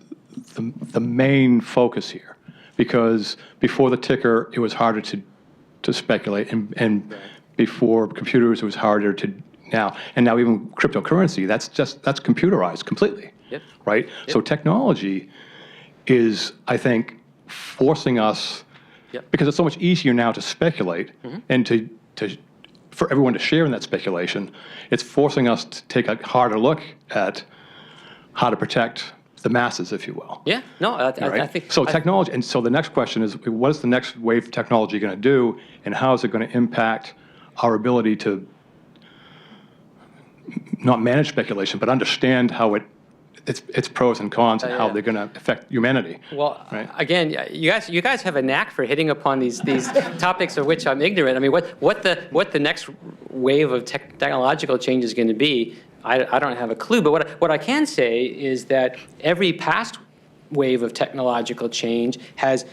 S10: the main focus here, because before the ticker, it was harder to speculate, and before computers, it was harder to now. And now even cryptocurrency, that's computerized completely, right? Yep. So technology is, I think, forcing us, because it's so much easier now to speculate and to for everyone to share in that speculation, it's forcing us to take a harder look at how to protect the masses, if you will.
S3: Yeah, no, I think...
S10: So technology, and so the next question is, what is the next wave of technology going to do, and how is it going to impact our ability to not manage speculation, but understand how its pros and cons and how they're going to affect humanity.
S3: Well, again, you guys have a knack for hitting upon these topics of which I'm ignorant. I mean, what the next wave of technological change is going to be, I don't have a clue. But what I can say is that every past wave of technological change has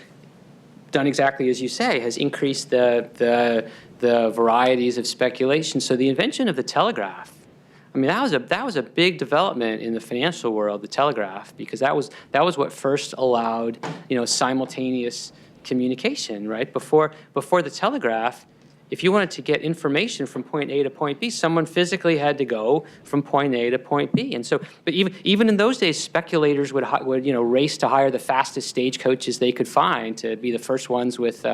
S3: done exactly as you say, has increased the varieties of speculation. So the invention of the telegraph, I mean, that was a big development in the financial world, the telegraph, because that was what first allowed, simultaneous communication, right? Before the telegraph, if you wanted to get information from point A to point B, someone physically had to go from point A to point B. And so, but even in those days, speculators would race to hire the fastest stagecoaches they could find to be the first ones with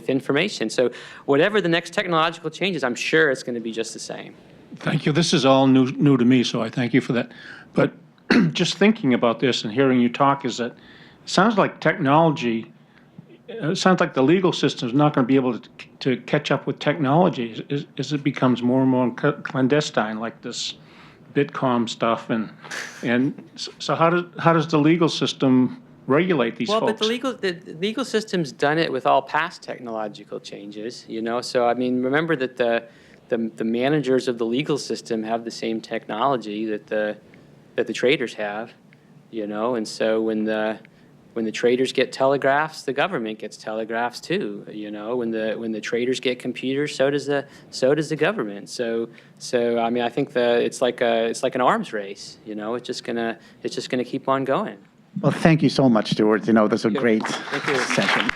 S3: information. So whatever the next technological changes, I'm sure it's going to be just the same.
S11: Thank you. This is all new to me, so I thank you for that. But just thinking about this and hearing you talk, is that it sounds like technology. It sounds like the legal system is not going to be able to catch up with technology as it becomes more and more clandestine, like this Bitcoin stuff, and so how does the legal system regulate these folks?
S3: Well, but the legal system's done it with all past technological changes, So I mean, remember that the managers of the legal system have the same technology that the traders have, And so when the traders get telegraphs, the government gets telegraphs too. When the traders get computers, so does the government. So I mean, I think it's like an arms race. It's just gonna keep on going.
S1: Well, thank you so much, Stuart. This was a great
S3: Thank you.
S1: session.